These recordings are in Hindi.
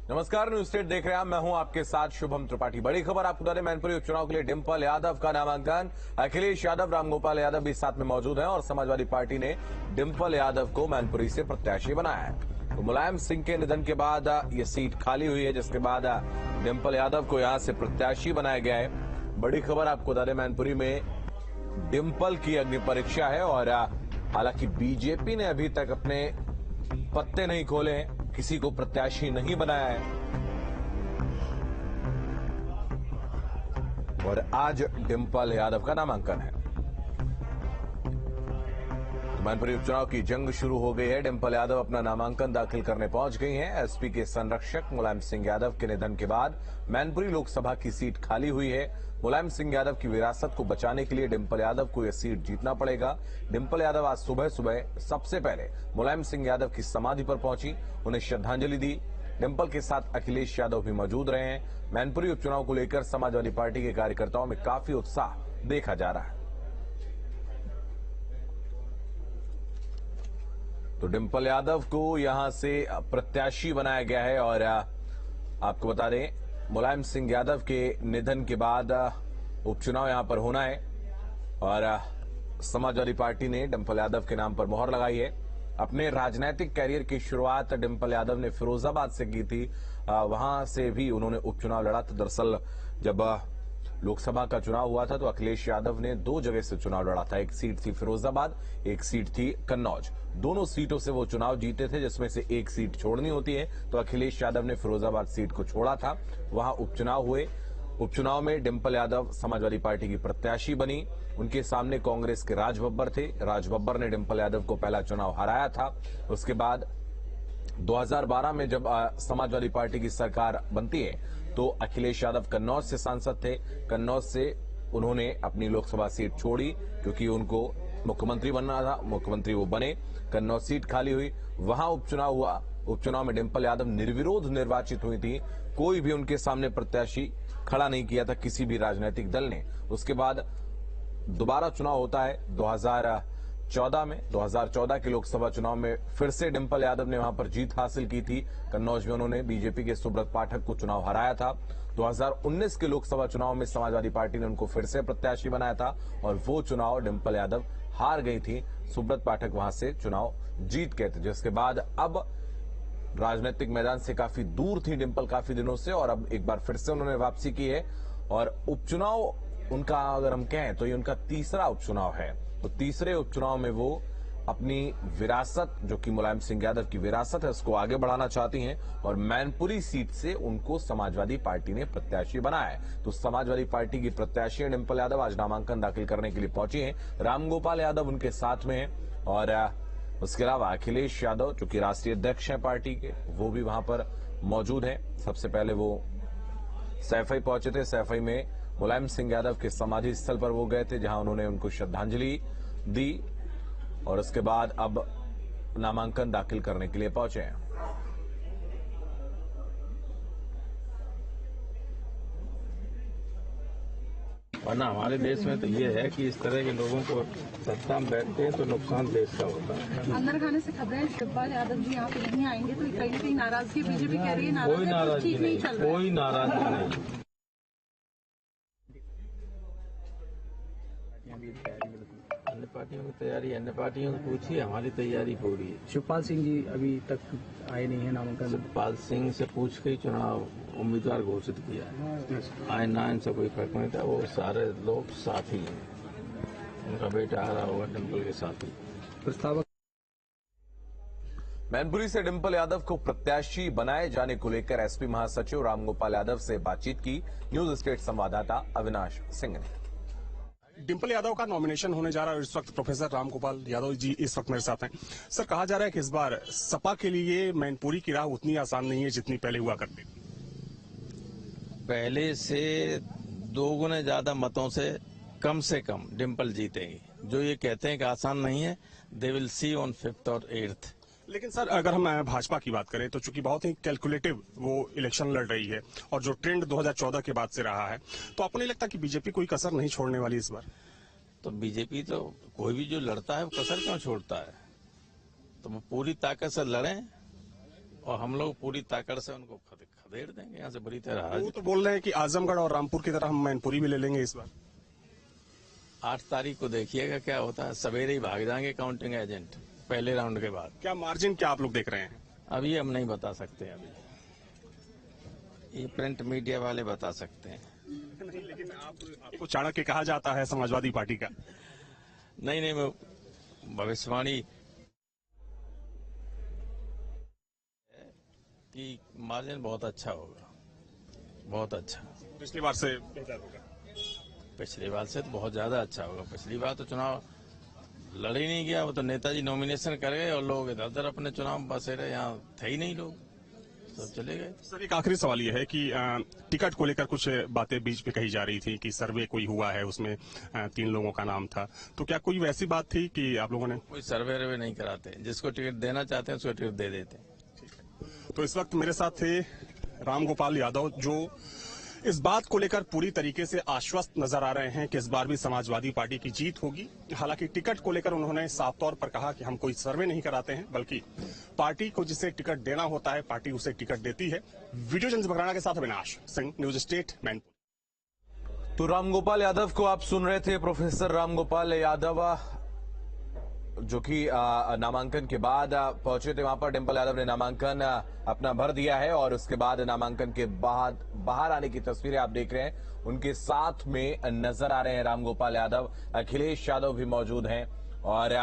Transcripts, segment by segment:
नमस्कार, न्यूज स्टेट देख रहे हैं। मैं हूं आपके साथ शुभम त्रिपाठी। बड़ी खबर आपको बता दें, मैनपुरी उपचुनाव के लिए डिंपल यादव का नामांकन। अखिलेश यादव, रामगोपाल यादव भी साथ में मौजूद हैं और समाजवादी पार्टी ने डिंपल यादव को मैनपुरी से प्रत्याशी बनाया है। तो मुलायम सिंह के निधन के बाद ये सीट खाली हुई है, जिसके बाद डिंपल यादव को यहां से प्रत्याशी बनाया गया है। बड़ी खबर आपको बता दें, मैनपुरी में डिंपल की अग्नि परीक्षा है और हालांकि बीजेपी ने अभी तक अपने पत्ते नहीं खोले हैं, किसी को प्रत्याशी नहीं बनाया है और आज डिंपल यादव का नामांकन है। मैनपुरी उपचुनाव की जंग शुरू हो गई है। डिंपल यादव अपना नामांकन दाखिल करने पहुंच गई हैं। एसपी के संरक्षक मुलायम सिंह यादव के निधन के बाद मैनपुरी लोकसभा की सीट खाली हुई है। मुलायम सिंह यादव की विरासत को बचाने के लिए डिंपल यादव को यह सीट जीतना पड़ेगा। डिंपल यादव आज सुबह सुबह सबसे पहले मुलायम सिंह यादव की समाधि पर पहुंची, उन्हें श्रद्धांजलि दी। डिंपल के साथ अखिलेश यादव भी मौजूद रहे हैं। मैनपुरी उपचुनाव को लेकर समाजवादी पार्टी के कार्यकर्ताओं में काफी उत्साह देखा जा रहा है। तो डिंपल यादव को यहां से प्रत्याशी बनाया गया है और आपको बता दें, मुलायम सिंह यादव के निधन के बाद उपचुनाव यहां पर होना है और समाजवादी पार्टी ने डिंपल यादव के नाम पर मोहर लगाई है। अपने राजनीतिक कैरियर की शुरुआत डिंपल यादव ने फिरोजाबाद से की थी। वहां से भी उन्होंने उपचुनाव लड़ा था। दरअसल जब लोकसभा का चुनाव हुआ था तो अखिलेश यादव ने 2 जगह से चुनाव लड़ा था। एक सीट थी फिरोजाबाद, एक सीट थी कन्नौज। दोनों सीटों से वो चुनाव जीते थे, जिसमें से एक सीट छोड़नी होती है। तो अखिलेश यादव ने फिरोजाबाद सीट को छोड़ा था। वहां उपचुनाव हुए। उपचुनाव में डिंपल यादव समाजवादी पार्टी की प्रत्याशी बनी। उनके सामने कांग्रेस के राज बब्बर थे। राज बब्बर ने डिंपल यादव को पहला चुनाव हराया था। उसके बाद 2012 में जब समाजवादी पार्टी की सरकार बनती है तो अखिलेश यादव कन्नौज से सांसद थे। कन्नौज से उन्होंने अपनी लोकसभा सीट छोड़ी क्योंकि उनको मुख्यमंत्री बनना था। मुख्यमंत्री वो बने, कन्नौज सीट खाली हुई, वहां उपचुनाव हुआ। उपचुनाव में डिंपल यादव निर्विरोध निर्वाचित हुई थी। कोई भी उनके सामने प्रत्याशी खड़ा नहीं किया था किसी भी राजनीतिक दल ने। उसके बाद दोबारा चुनाव होता है 2014 के लोकसभा चुनाव में फिर से डिंपल यादव ने वहां पर जीत हासिल की थी। कन्नौज में उन्होंने बीजेपी के सुब्रत पाठक को चुनाव हराया था। 2019 के लोकसभा चुनाव में समाजवादी पार्टी ने उनको फिर से प्रत्याशी बनाया था और वो चुनाव डिंपल यादव हार गई थी। सुब्रत पाठक वहां से चुनाव जीत गए थे, जिसके बाद अब राजनीतिक मैदान से काफी दूर थी डिंपल काफी दिनों से और अब एक बार फिर से उन्होंने वापसी की है। और उपचुनाव उनका अगर हम कहें तो ये उनका तीसरा उपचुनाव है। तो तीसरे उपचुनाव में वो अपनी विरासत, जो कि मुलायम सिंह यादव की विरासत है, उसको आगे बढ़ाना चाहती हैं और मैनपुरी सीट से उनको समाजवादी पार्टी ने प्रत्याशी बनाया है। तो समाजवादी पार्टी की प्रत्याशी डिंपल यादव आज नामांकन दाखिल करने के लिए पहुंची हैं। रामगोपाल यादव उनके साथ में हैं और उसके अलावा अखिलेश यादव, जो कि राष्ट्रीय अध्यक्ष हैं पार्टी के, वो भी वहां पर मौजूद हैं। सबसे पहले वो सैफई पहुंचे थे। सैफई में मुलायम सिंह यादव के समाधि स्थल पर वो गए थे, जहां उन्होंने उनको श्रद्धांजलि दी और उसके बाद अब नामांकन दाखिल करने के लिए पहुंचे हैं। वरना हमारे देश में तो ये है कि इस तरह के लोगों को सत्ता में बैठते हैं तो नुकसान देश का होता है। अंदर खाने से खबरें डिंपल यादव जी यहाँ पे नहीं आएंगे तो कहीं कहीं नाराजगी बीजेपी कह रही है। कोई नाराजगी नहीं, कोई नाराजगी नहीं। अन्य पार्टियों की तैयारी अन्य पार्टियों से पूछिए, हमारी तैयारी पूरी है। शिवपाल सिंह जी अभी तक आए नहीं है नामांकन। शिवपाल सिंह से पूछ के ही चुनाव उम्मीदवार घोषित किया है। आए ना इनसे कोई फर्क नहीं था, वो सारे लोग साथी हैं। उनका बेटा आ रहा होगा डिंपल के साथी। प्रस्तावक मैनपुरी से डिंपल यादव को प्रत्याशी बनाए जाने को लेकर एसपी महासचिव रामगोपाल यादव से बातचीत की न्यूज स्टेट संवाददाता अविनाश सिंह ने। डिंपल यादव का नॉमिनेशन होने जा रहा है। इस वक्त प्रोफेसर रामगोपाल यादव जी इस वक्त मेरे साथ हैं। सर, कहा जा रहा है कि इस बार सपा के लिए मैनपुरी की राह उतनी आसान नहीं है जितनी पहले हुआ करती। पहले से 2 गुने ज्यादा मतों से कम डिंपल जीतेगी। जो ये कहते हैं कि आसान नहीं है, they will see on 5th और 8th। लेकिन सर, अगर हम भाजपा की बात करें तो चूंकि बहुत ही कैलकुलेटिव वो इलेक्शन लड़ रही है और जो ट्रेंड 2014 के बाद से रहा है, तो आपको नहीं लगता कि बीजेपी कोई कसर नहीं छोड़ने वाली इस बार? तो बीजेपी तो कोई भी जो लड़ता है वो कसर क्यों छोड़ता है? तो वो पूरी ताकत से लड़ें और हम लोग पूरी ताकत से उनको खदेड़ देंगे यहाँ से बुरी तरह। वो तो बोल रहे हैं कि आजमगढ़ और रामपुर की तरह हम मैनपुरी भी ले लेंगे इस बार। 8 तारीख को देखिएगा क्या होता है, सवेरे ही भाग जाएंगे काउंटिंग एजेंट पहले राउंड के बाद। क्या मार्जिन क्या आप लोग देख रहे हैं? अभी हम नहीं बता सकते, अभी ये प्रिंट मीडिया वाले बता सकते हैं। नहीं, लेकिन आपको चाणक्य कहा जाता है समाजवादी पार्टी का। नहीं, मैं भविष्यवाणी कि मार्जिन बहुत अच्छा होगा, बहुत अच्छा। पिछली बार से बेहतर होगा। पिछली बार से तो बहुत ज्यादा अच्छा होगा। पिछली बार तो चुनाव लड़ ही नहीं गया, वो तो नेताजी नॉमिनेशन कर गए और लोग इधर उधर अपने चुनाव बसे रहे, यहाँ थे ही नहीं लोग, सब चले गए। सर एक आखिरी सवाल ये है कि टिकट को लेकर कुछ बातें बीच में कही जा रही थी कि सर्वे कोई हुआ है, उसमें 3 लोगों का नाम था, तो क्या कोई वैसी बात थी कि आप लोगों ने? कोई सर्वे नहीं कराते, जिसको टिकट देना चाहते हैं उसको टिकट दे देते हैं। तो इस वक्त मेरे साथ थे रामगोपाल यादव, जो इस बात को लेकर पूरी तरीके से आश्वस्त नजर आ रहे हैं कि इस बार भी समाजवादी पार्टी की जीत होगी। हालांकि टिकट को लेकर उन्होंने साफ तौर पर कहा कि हम कोई सर्वे नहीं कराते हैं, बल्कि पार्टी को जिसे टिकट देना होता है पार्टी उसे टिकट देती है। वीडियो जर्नलिस्ट बकराना के साथ अविनाश सिंह, न्यूज स्टेट, मैनपुरी। तो रामगोपाल यादव को आप सुन रहे थे, प्रोफेसर रामगोपाल यादव जो कि नामांकन के बाद पहुंचे थे वहां पर। डिंपल यादव ने नामांकन अपना भर दिया है और उसके बाद नामांकन के बाद बाहर आने की तस्वीरें आप देख रहे हैं। उनके साथ में नजर आ रहे हैं रामगोपाल यादव, अखिलेश यादव भी मौजूद हैं और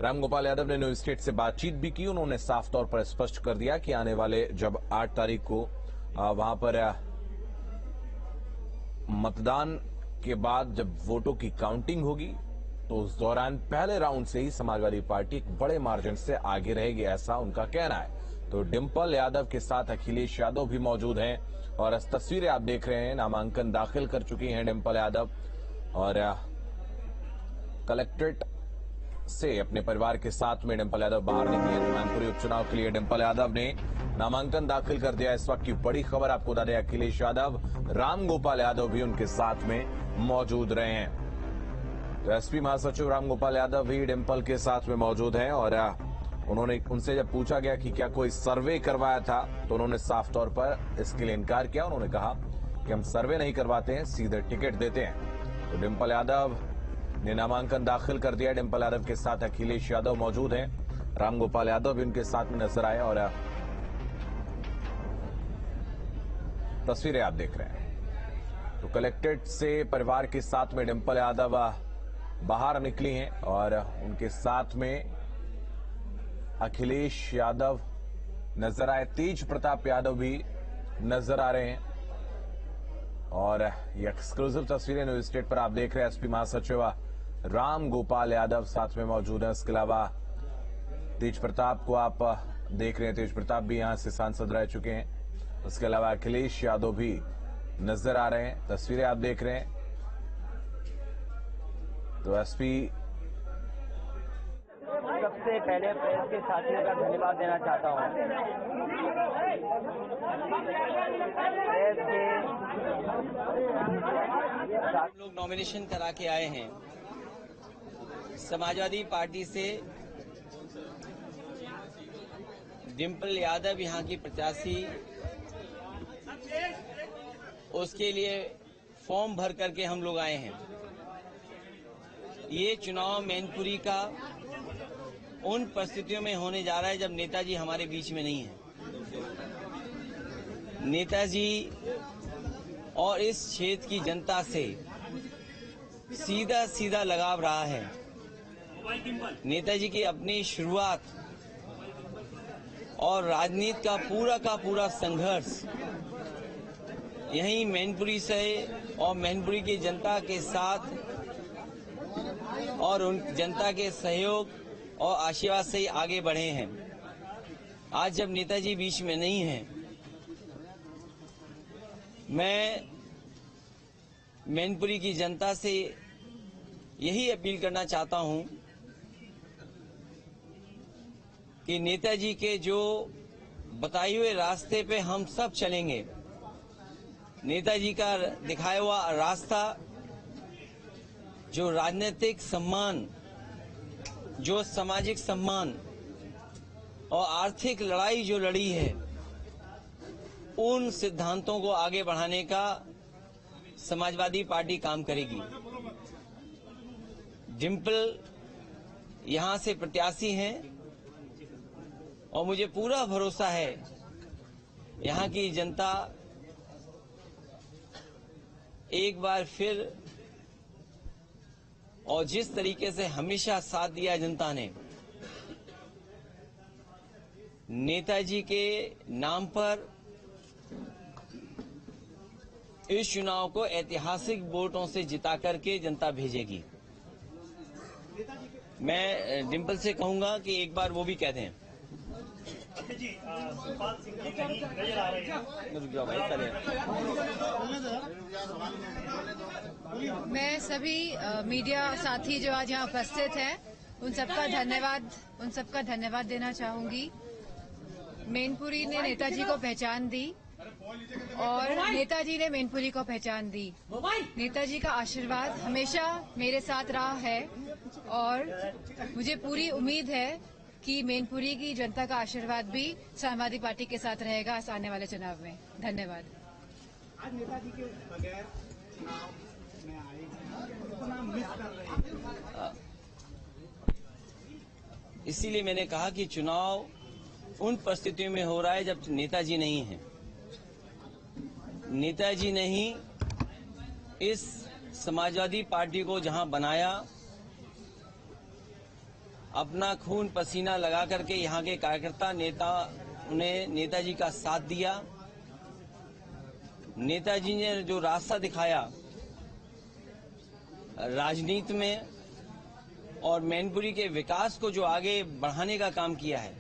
रामगोपाल यादव ने न्यूज स्टेट से बातचीत भी की। उन्होंने साफ तौर पर स्पष्ट कर दिया कि आने वाले जब 8 तारीख को वहां पर मतदान के बाद जब वोटों की काउंटिंग होगी तो उस दौरान पहले राउंड से ही समाजवादी पार्टी एक बड़े मार्जिन से आगे रहेगी, ऐसा उनका कहना है। तो डिंपल यादव के साथ अखिलेश यादव भी मौजूद हैं और इस तस्वीरें आप देख रहे हैं। नामांकन दाखिल कर चुकी हैं डिंपल यादव और कलेक्ट्रेट से अपने परिवार के साथ में डिंपल यादव बाहर निकली है। मैनपुरी उपचुनाव के लिए डिंपल यादव ने नामांकन दाखिल कर दिया। इस वक्त की बड़ी खबर आपको बता दें, अखिलेश यादव, रामगोपाल यादव भी उनके साथ में मौजूद रहे हैं। तो एसपी महासचिव रामगोपाल यादव भी डिंपल के साथ में मौजूद हैं और उन्होंने उनसे जब पूछा गया कि क्या कोई सर्वे करवाया था तो उन्होंने साफ तौर पर इसके लिए इनकार किया। उन्होंने कहा कि हम सर्वे नहीं करवाते हैं, सीधे टिकट देते हैं। तो डिंपल यादव ने नामांकन दाखिल कर दिया। डिंपल यादव के साथ अखिलेश यादव मौजूद हैं, रामगोपाल यादव भी उनके साथ में नजर आए और तस्वीरें आप देख रहे हैं। तो कलेक्ट्रेट से परिवार के साथ में डिंपल यादव बाहर निकली हैं और उनके साथ में अखिलेश यादव नजर आए, तेज प्रताप यादव भी नजर आ रहे हैं और ये एक्सक्लूसिव तस्वीरें न्यूज स्टेट पर आप देख रहे हैं। एसपी महासचिव रामगोपाल यादव साथ में मौजूद हैं। इसके अलावा तेज प्रताप को आप देख रहे हैं, तेज प्रताप भी यहां से सांसद रह चुके हैं। उसके अलावा अखिलेश यादव भी नजर आ रहे हैं, तस्वीरें आप देख रहे हैं। तो एसपी सबसे पहले प्रेस के साथियों का धन्यवाद देना चाहता हूं। प्रेस के हम लोग नॉमिनेशन करा के आए हैं। समाजवादी पार्टी से डिंपल यादव यहाँ की प्रत्याशी, उसके लिए फॉर्म भर करके हम लोग आए हैं। ये चुनाव मैनपुरी का उन परिस्थितियों में होने जा रहा है जब नेताजी हमारे बीच में नहीं है। नेताजी और इस क्षेत्र की जनता से सीधा सीधा लगाव रहा है। नेताजी की अपनी शुरुआत और राजनीति का पूरा संघर्ष यहीं मैनपुरी से और मैनपुरी की जनता के साथ और उन जनता के सहयोग और आशीर्वाद से ही आगे बढ़े हैं। आज जब नेताजी बीच में नहीं हैं, मैं मैनपुरी की जनता से यही अपील करना चाहता हूं कि नेताजी के जो बताए हुए रास्ते पे हम सब चलेंगे। नेताजी का दिखाया हुआ रास्ता, जो राजनीतिक सम्मान, जो सामाजिक सम्मान, और आर्थिक लड़ाई जो लड़ी है, उन सिद्धांतों को आगे बढ़ाने का समाजवादी पार्टी काम करेगी। डिम्पल यहां से प्रत्याशी हैं और मुझे पूरा भरोसा है यहां की जनता एक बार फिर, और जिस तरीके से हमेशा साथ दिया जनता ने, नेताजी के नाम पर इस चुनाव को ऐतिहासिक वोटों से जिता करके जनता भेजेगी। मैं डिम्पल से कहूंगा कि एक बार वो भी कह दें। मैं सभी मीडिया साथी जो आज यहाँ उपस्थित हैं, उन सबका धन्यवाद देना चाहूंगी। मैनपुरी ने नेताजी को पहचान दी और नेताजी ने मैनपुरी को पहचान दी। नेताजी का आशीर्वाद हमेशा मेरे साथ रहा है और मुझे पूरी उम्मीद है कि मैनपुरी की जनता का आशीर्वाद भी समाजवादी पार्टी के साथ रहेगा इस आने वाले चुनाव में। धन्यवाद। आज नेताजी के बगैर चुनाव में आए हैं, मिस कर रहे हैं। इसीलिए मैंने कहा कि चुनाव उन परिस्थितियों में हो रहा है जब नेताजी नहीं है। नेताजी ने ही इस समाजवादी पार्टी को जहां बनाया, अपना खून पसीना लगा करके यहाँ के कार्यकर्ता ने नेताजी का साथ दिया। नेताजी ने जो रास्ता दिखाया राजनीति में और मैनपुरी के विकास को जो आगे बढ़ाने का काम किया है,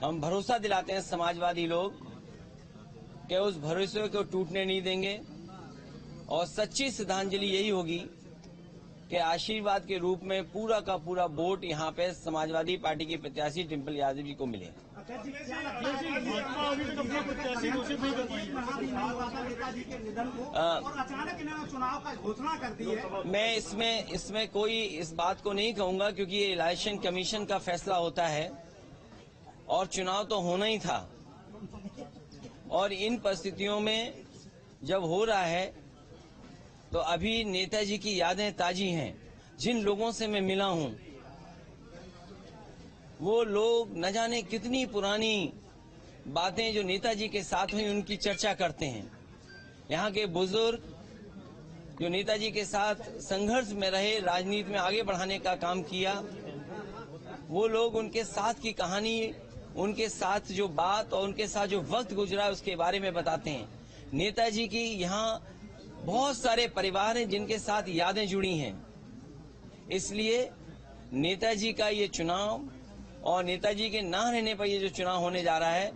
हम भरोसा दिलाते हैं समाजवादी लोग कि उस भरोसे को टूटने नहीं देंगे और सच्ची श्रद्धांजलि यही होगी कि आशीर्वाद के रूप में पूरा का पूरा वोट यहाँ पे समाजवादी पार्टी के प्रत्याशी डिम्पल यादव जी को मिले। मैं इसमें कोई इस बात को नहीं कहूंगा क्योंकि ये इलेक्शन कमीशन का फैसला होता है और चुनाव तो होना ही था, और इन परिस्थितियों में जब हो रहा है तो अभी नेताजी की यादें ताजी हैं। जिन लोगों से मैं मिला हूं वो लोग न जाने कितनी पुरानी बातें जो नेताजी के साथ हुई उनकी चर्चा करते हैं। यहाँ के बुजुर्ग जो नेताजी के साथ संघर्ष में रहे, राजनीति में आगे बढ़ाने का काम किया, वो लोग उनके साथ की कहानी, उनके साथ जो बात और उनके साथ जो वक्त गुजरा उसके बारे में बताते हैं। नेताजी की यहाँ बहुत सारे परिवार हैं जिनके साथ यादें जुड़ी हैं। इसलिए नेताजी का ये चुनाव और नेताजी के ना रहने पर ये जो चुनाव होने जा रहा है,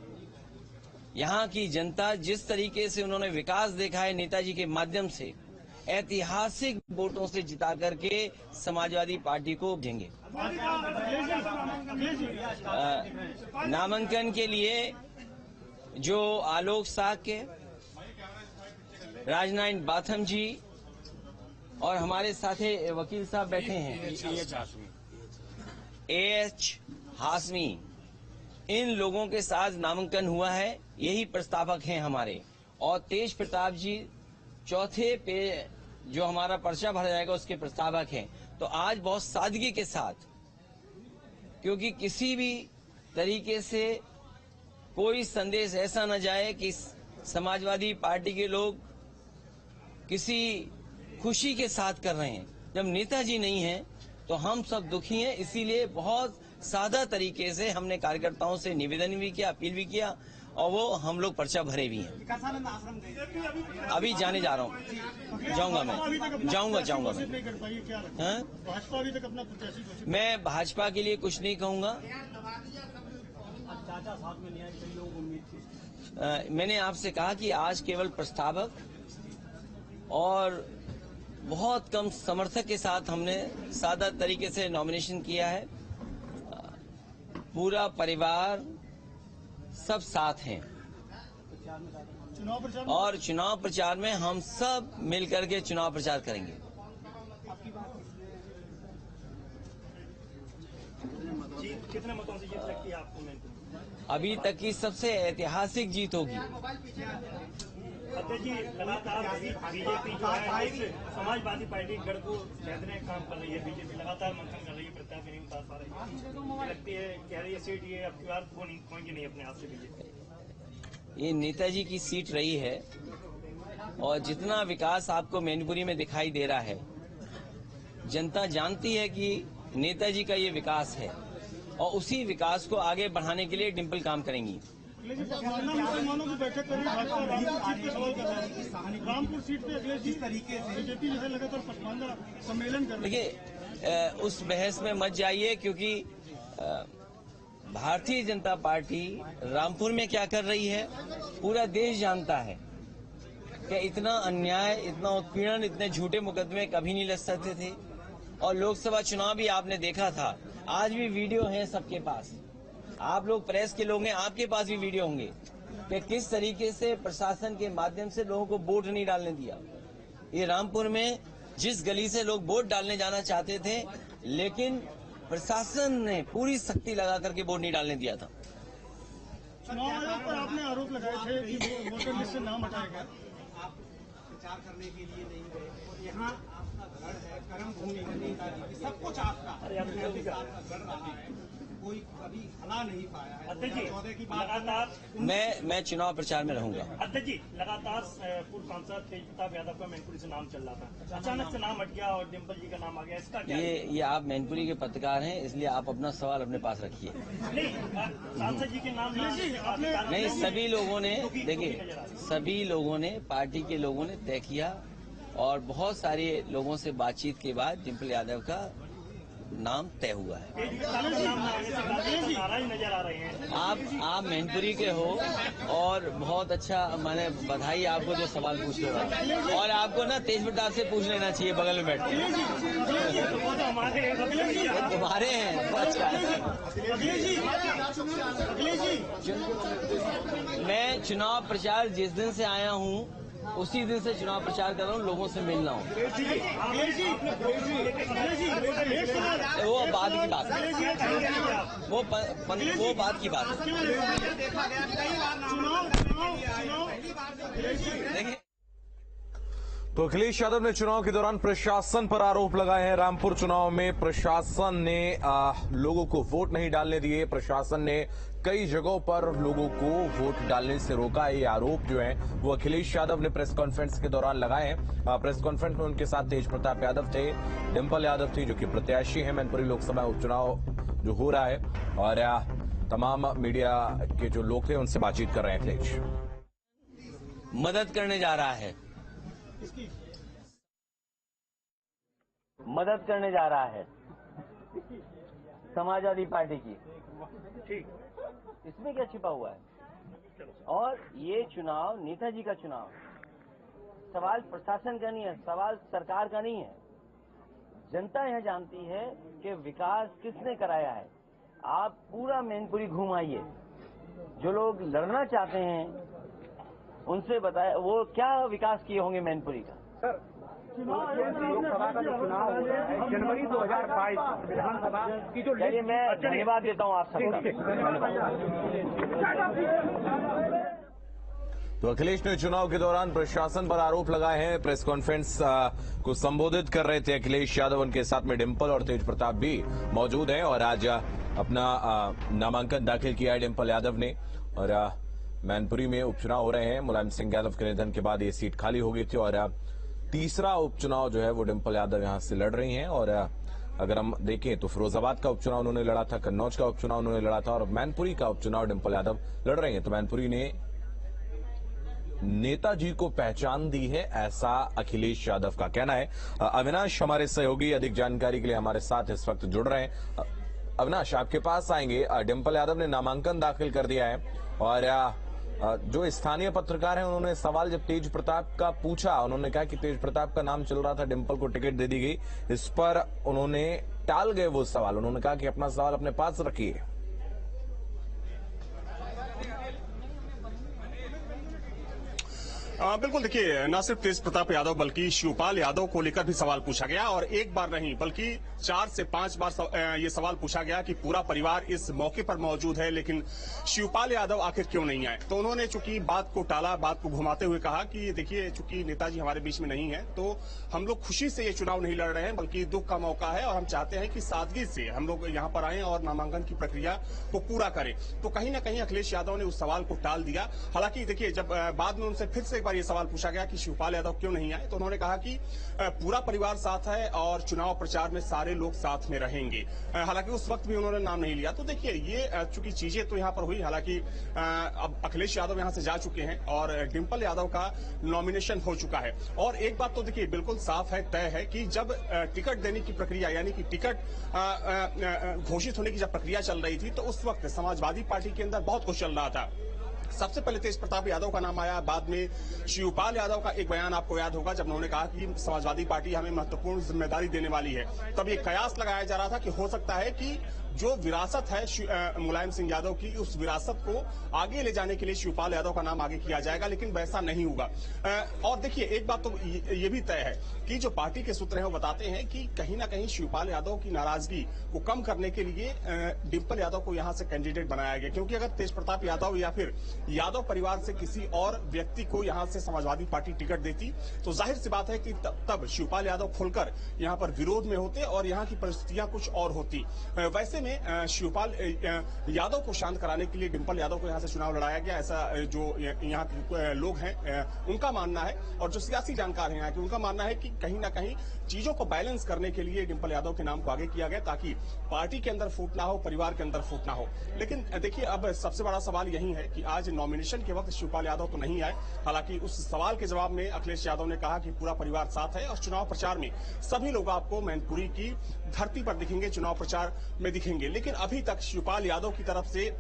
यहाँ की जनता जिस तरीके से उन्होंने विकास देखा है नेताजी के माध्यम से, ऐतिहासिक वोटों से जिता करके समाजवादी पार्टी को देंगे। नामांकन के लिए जो आलोक साक्य, राजनारायण बाथम जी और हमारे साथ वकील साहब बैठे हैं, एच हाशमी, इन लोगों के साथ नामांकन हुआ है, यही प्रस्तावक हैं हमारे। और तेज प्रताप जी चौथे पे जो हमारा पर्चा भरा जाएगा उसके प्रस्तावक हैं। तो आज बहुत सादगी के साथ, क्योंकि किसी भी तरीके से कोई संदेश ऐसा न जाए कि समाजवादी पार्टी के लोग किसी खुशी के साथ कर रहे हैं। जब नेताजी नहीं है तो हम सब दुखी हैं। इसीलिए बहुत सादा तरीके से हमने कार्यकर्ताओं से निवेदन भी किया, अपील भी किया और वो हम लोग पर्चा भरे भी हैं। अभी जाने जा रहा हूँ, जाऊंगा मैं भाजपा के लिए कुछ नहीं कहूंगा। मैंने आपसे कहा कि आज केवल प्रस्तावक और बहुत कम समर्थक के साथ हमने सादा तरीके से नॉमिनेशन किया है। पूरा परिवार सब साथ हैं और चुनाव प्रचार में हम सब मिलकर के चुनाव प्रचार करेंगे। जीत कितने मतों से जीत लगती है आपको मैनपुरी? अभी तक की सबसे ऐतिहासिक जीत होगी। अध्यक्ष जी, लगातार बीजेपी जो है इस समाजवादी पार्टी गढ़ को बेहतरीन काम कर रही है। बीजेपी लगातार मंथन कर रही है, प्रत्याशी नहीं उतार पा रही है। लगती है कह रही है सीट ये अब की बार खोएंगे नहीं अपने हाथ से बीजेपी। ये नेताजी की सीट रही है और जितना विकास आपको मैनपुरी में दिखाई दे रहा है, जनता जानती है कि नेताजी का ये विकास है और उसी विकास को आगे बढ़ाने के लिए डिम्पल काम करेंगी। मुसलमानों की बैठक करी, रामपुर सीट पे अखिलेश जी तरीके से बीजेपी जैसे लगातार पसमानदा सम्मेलन कर रही है। देखिए, उस बहस में मत जाइए, क्योंकि भारतीय जनता पार्टी रामपुर में क्या कर रही है पूरा देश जानता है कि इतना अन्याय, इतना उत्पीड़न, इतने झूठे मुकदमे कभी नहीं लग सकते थे। और लोकसभा चुनाव भी आपने देखा था, आज भी वीडियो है सबके पास, आप लोग प्रेस के लोग हैं, आपके पास भी वीडियो होंगे कि किस तरीके से प्रशासन के माध्यम से लोगों को वोट नहीं डालने दिया। ये रामपुर में जिस गली से लोग वोट डालने जाना चाहते थे, लेकिन प्रशासन ने पूरी सख्ती लगा करके वोट नहीं डालने दिया था। चुनाव आयोग पर आपने आरोप लगाए थे कि वोटर लिस्ट से नाम हटाया गया। आप प्रचार करने के लिए नहीं गए और यहाँ आपका घर है, कर्म भूमि है, नेताजी सब कुछ आपका। अरे कोई कभी हला नहीं पाया है। अध्यक्ष जी, की लगातार मैं चुनाव प्रचार में रहूंगा। अध्यक्ष जी, लगातार पूर्व सांसद तेज प्रताप यादव का मैनपुरी से नाम चल रहा था, अचानक से नाम हट गया और डिम्पल जी का नाम आ गया, इसका क्या? ये आप मैनपुरी के पत्रकार हैं, इसलिए आप अपना सवाल अपने पास रखिए। नहीं, सांसद जी के नाम नहीं, सभी लोगों ने, देखिए, सभी लोगों ने, पार्टी के लोगों ने तय किया और बहुत सारे लोगों से बातचीत के बाद डिम्पल यादव का नाम तय हुआ है। नजर आ रहे हैं। आप मैनपुरी के हो और बहुत अच्छा, मैंने बधाई आपको जो सवाल पूछ रहे हो, और आपको ना तेज प्रताप से पूछ लेना चाहिए बगल में बैठ के। तुम्हारे हैं, अच्छा। मैं चुनाव प्रचार जिस दिन से आया हूँ उसी दिन से चुनाव प्रचार कर रहा हूँ, लोगों से मिल रहा हूँ। वो बात की बात है, वो बात की बात है। देखिए, तो अखिलेश यादव ने चुनाव के दौरान प्रशासन पर आरोप लगाए हैं। रामपुर चुनाव में प्रशासन ने लोगों को वोट नहीं डालने दिए, प्रशासन ने कई जगहों पर लोगों को वोट डालने से रोका। ये आरोप जो है वो अखिलेश यादव ने प्रेस कॉन्फ्रेंस के दौरान लगाए हैं। प्रेस कॉन्फ्रेंस में उनके साथ तेज प्रताप यादव थे, डिम्पल यादव थी जो कि प्रत्याशी है मैनपुरी लोकसभा उपचुनाव जो हो रहा है, और तमाम मीडिया के जो लोग थे उनसे बातचीत कर रहे हैं। अखिलेश मदद करने जा रहा है, मदद करने जा रहा है समाजवादी पार्टी की। ठीक, इसमें क्या छिपा हुआ है? और ये चुनाव नेताजी का चुनाव, सवाल प्रशासन का नहीं है, सवाल सरकार का नहीं है। जनता यह जानती है कि विकास किसने कराया है। आप पूरा मैनपुरी घूम आइए, जो लोग लड़ना चाहते हैं उनसे बताए वो क्या विकास किए होंगे मैनपुरी का। सर, लोकसभा का जो चुनाव हो रहा है जनवरी 2022 विधानसभा की जो, चलिए मैं धन्यवाद देता हूँ आप सबको। तो अखिलेश ने चुनाव के दौरान प्रशासन पर आरोप लगाए हैं। प्रेस कॉन्फ्रेंस को संबोधित कर रहे थे अखिलेश यादव, उनके साथ में डिम्पल और तेज प्रताप भी मौजूद हैं, और आज अपना नामांकन दाखिल किया है डिम्पल यादव ने। और मैनपुरी में उपचुनाव हो रहे हैं। मुलायम सिंह यादव के निधन के बाद ये सीट खाली हो गई थी और तीसरा उपचुनाव जो है वो डिम्पल यादव यहां से लड़ रही हैं। और अगर हम देखें तो फिरोजाबाद का उपचुनाव उन्होंने लड़ा था, कन्नौज का उपचुनाव उन्होंने लड़ा था, और मैनपुरी का उपचुनाव डिम्पल यादव लड़ रही हैं। तो मैनपुरी ने नेताजी को पहचान दी है, ऐसा अखिलेश यादव का कहना है। अविनाश हमारे सहयोगी अधिक जानकारी के लिए हमारे साथ इस वक्त जुड़ रहे हैं। अविनाश, आपके पास आएंगे। डिम्पल यादव ने नामांकन दाखिल कर दिया है और जो स्थानीय पत्रकार हैं उन्होंने सवाल जब तेज प्रताप का पूछा, उन्होंने कहा कि तेज प्रताप का नाम चल रहा था, डिम्पल को टिकट दे दी गई। इस पर उन्होंने टाल गए वो सवाल, उन्होंने कहा कि अपना सवाल अपने पास रखिए। बिल्कुल, देखिए, न सिर्फ तेज प्रताप यादव बल्कि शिवपाल यादव को लेकर भी सवाल पूछा गया और एक बार नहीं बल्कि 4 से 5 बार ये सवाल पूछा गया कि पूरा परिवार इस मौके पर मौजूद है, लेकिन शिवपाल यादव आखिर क्यों नहीं आए। तो उन्होंने चूंकि बात को टाला, बात को घुमाते हुए कहा कि देखिए, चूंकि नेताजी हमारे बीच में नहीं है तो हम लोग खुशी से ये चुनाव नहीं लड़ रहे हैं, बल्कि दुख का मौका है और हम चाहते हैं कि सादगी से हम लोग यहाँ पर आए और नामांकन की प्रक्रिया को पूरा करें। तो कहीं ना कहीं अखिलेश यादव ने उस सवाल को टाल दिया। हालांकि देखिए, जब बाद में उनसे फिर से एक बार ये सवाल पूछा गया कि शिवपाल यादव क्यों नहीं आए, तो उन्होंने कहा कि पूरा परिवार साथ है और चुनाव प्रचार में सारे लोग साथ में रहेंगे। हालांकि उस वक्त भी उन्होंने नाम नहीं लिया। तो देखिए, ये चूंकि चीजें तो यहाँ पर हुई, हालांकि अब अखिलेश यादव यहाँ से जा चुके हैं और डिंपल यादव का नॉमिनेशन हो चुका है। और एक बात तो देखिए बिल्कुल साफ है, तय है कि जब टिकट देने की प्रक्रिया यानी कि टिकट घोषित होने की जब प्रक्रिया चल रही थी, तो उस वक्त समाजवादी पार्टी के अंदर बहुत कुछ चल रहा था। सबसे पहले तेज प्रताप यादव का नाम आया, बाद में शिवपाल यादव का एक बयान आपको याद होगा जब उन्होंने कहा कि समाजवादी पार्टी हमें महत्वपूर्ण जिम्मेदारी देने वाली है। तब ये कयास लगाया जा रहा था कि हो सकता है कि जो विरासत है मुलायम सिंह यादव की, उस विरासत को आगे ले जाने के लिए शिवपाल यादव का नाम आगे किया जाएगा, लेकिन वैसा नहीं होगा। और देखिए, एक बात तो ये भी तय है कि जो पार्टी के सूत्र हैं वो बताते हैं कि कहीं ना कहीं शिवपाल यादव की नाराजगी को कम करने के लिए डिंपल यादव को यहां से कैंडिडेट बनाया गया, क्योंकि अगर तेज प्रताप यादव या फिर यादव परिवार से किसी और व्यक्ति को यहां से समाजवादी पार्टी टिकट देती तो जाहिर सी बात है कि तब शिवपाल यादव खुलकर यहां पर विरोध में होते और यहां की परिस्थितियां कुछ और होती। वैसे में शिवपाल यादव को शांत कराने के लिए डिंपल यादव को यहां से चुनाव लड़ाया गया, ऐसा जो यहाँ के लोग हैं उनका मानना है। और जो सियासी जानकार हैं यहाँ के, उनका मानना है कि कहीं ना कहीं चीजों को बैलेंस करने के लिए डिंपल यादव के नाम को आगे किया गया, ताकि पार्टी के अंदर फूट ना हो, परिवार के अंदर फूट ना हो। लेकिन देखिए, अब सबसे बड़ा सवाल यही है कि आज नॉमिनेशन के वक्त शिवपाल यादव तो नहीं आए। हालांकि उस सवाल के जवाब में अखिलेश यादव ने कहा कि पूरा परिवार साथ है और चुनाव प्रचार में सभी लोग आपको मैनपुरी की धरती पर दिखेंगे, चुनाव प्रचार में दिखेंगे। लेकिन अभी तक शिवपाल यादव की तरफ से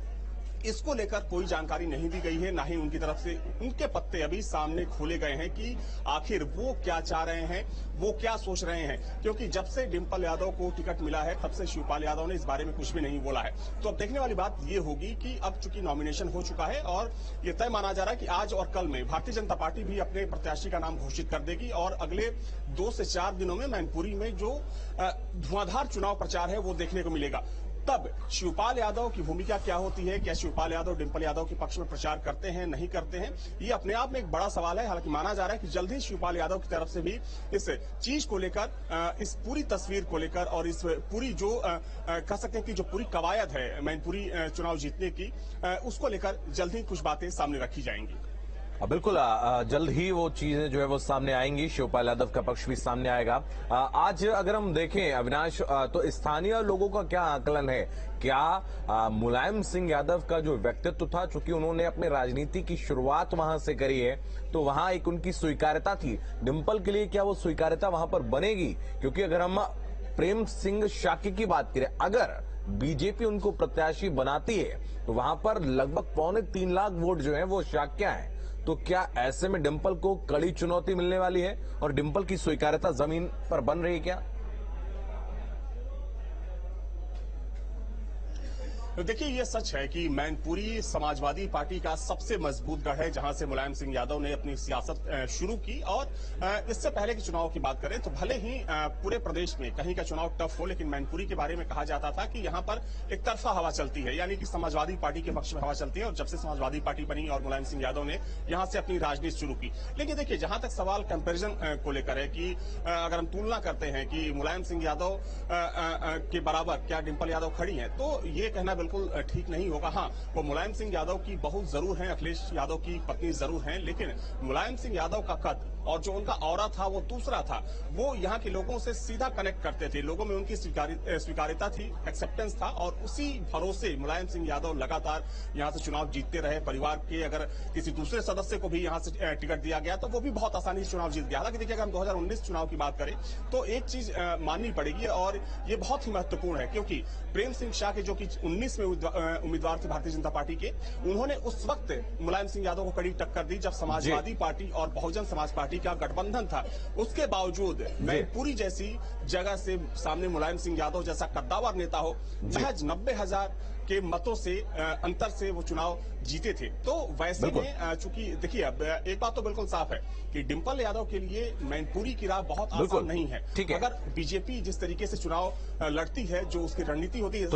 इसको लेकर कोई जानकारी नहीं दी गई है, ना ही उनकी तरफ से उनके पत्ते अभी सामने खोले गए हैं कि आखिर वो क्या चाह रहे हैं, वो क्या सोच रहे हैं। क्योंकि जब से डिंपल यादव को टिकट मिला है, तब से शिवपाल यादव ने इस बारे में कुछ भी नहीं बोला है। तो अब देखने वाली बात ये होगी कि अब चूंकि नॉमिनेशन हो चुका है और ये तय माना जा रहा है कि आज और कल में भारतीय जनता पार्टी भी अपने प्रत्याशी का नाम घोषित कर देगी और अगले 2 से 4 दिनों में मैनपुरी में जो धुआंधार चुनाव प्रचार है वो देखने को मिलेगा। तब शिवपाल यादव की भूमिका क्या होती है, क्या शिवपाल यादव डिंपल यादव के पक्ष में प्रचार करते हैं, नहीं करते हैं, ये अपने आप में एक बड़ा सवाल है। हालांकि माना जा रहा है कि जल्द ही शिवपाल यादव की तरफ से भी इस चीज को लेकर, इस पूरी तस्वीर को लेकर और इस पूरी जो कह सकते हैं कि जो पूरी कवायद है मैनपुरी चुनाव जीतने की, उसको लेकर जल्द ही कुछ बातें सामने रखी जाएंगी। बिल्कुल, जल्द ही वो चीजें जो है वो सामने आएंगी, शिवपाल यादव का पक्ष भी सामने आएगा। आज अगर हम देखें अविनाश, तो स्थानीय लोगों का क्या आकलन है, क्या मुलायम सिंह यादव का जो व्यक्तित्व था, चूंकि उन्होंने अपने राजनीति की शुरुआत वहां से करी है, तो वहां एक उनकी स्वीकार्यता थी। डिंपल के लिए क्या वो स्वीकार्यता वहां पर बनेगी? क्योंकि अगर हम प्रेम सिंह शाक्य की बात करें, अगर बीजेपी उनको प्रत्याशी बनाती है तो वहां पर लगभग 3.25 लाख वोट जो है वो शाक्य है। तो क्या ऐसे में डिंपल को कड़ी चुनौती मिलने वाली है और डिंपल की स्वीकार्यता जमीन पर बन रही है क्या? तो देखिए, ये सच है कि मैनपुरी समाजवादी पार्टी का सबसे मजबूत गढ़ है, जहां से मुलायम सिंह यादव ने अपनी सियासत शुरू की। और इससे पहले के चुनाव की बात करें तो भले ही पूरे प्रदेश में कहीं का चुनाव टफ हो, लेकिन मैनपुरी के बारे में कहा जाता था कि यहां पर एक तरफा हवा चलती है, यानी कि समाजवादी पार्टी के पक्ष में हवा चलती है। और जब से समाजवादी पार्टी बनी और मुलायम सिंह यादव ने यहां से अपनी राजनीति शुरू की। लेकिन देखिए, जहां तक सवाल कंपेरिजन को लेकर है कि अगर हम तुलना करते हैं कि मुलायम सिंह यादव के बराबर क्या डिंपल यादव खड़ी है, तो ये कहना बिल्कुल ठीक नहीं होगा। हाँ, वो मुलायम सिंह यादव की बहू जरूर हैं, अखिलेश यादव की पत्नी जरूर हैं, लेकिन मुलायम सिंह यादव का कद और जो उनका ऑरा था वो दूसरा था। वो यहाँ के लोगों से सीधा कनेक्ट करते थे, लोगों में उनकी स्वीकार्यता थी, एक्सेप्टेंस था। और उसी भरोसे मुलायम सिंह यादव लगातार यहाँ से चुनाव जीतते रहे। परिवार के अगर किसी दूसरे सदस्य को भी यहाँ से टिकट दिया गया तो वो भी बहुत आसानी से चुनाव जीत गया। हालांकि देखिए, अगर हम 2019 चुनाव की बात करें तो एक चीज माननी पड़ेगी और ये बहुत ही महत्वपूर्ण है, क्योंकि प्रेम सिंह शाह के जो कि 19 में उम्मीदवार थे भारतीय जनता पार्टी के, उन्होंने उस वक्त मुलायम सिंह यादव को कड़ी टक्कर दी जब समाजवादी पार्टी और बहुजन समाज पार्टी पार्टी का गठबंधन था, उसके बावजूद मैनपुरी जैसी जगह से सामने मुलायम सिंह यादव जैसा कद्दावर नेता हो, महज 90,000 के मतों से अंतर से वो चुनाव जीते थे। तो वैसे में चूंकि देखिए, अब एक बात तो बिल्कुल साफ है कि डिंपल यादव के लिए मैनपुरी की राह बहुत आसान नहीं है। अगर बीजेपी जिस तरीके से चुनाव लड़ती है, जो उसकी रणनीति होती है,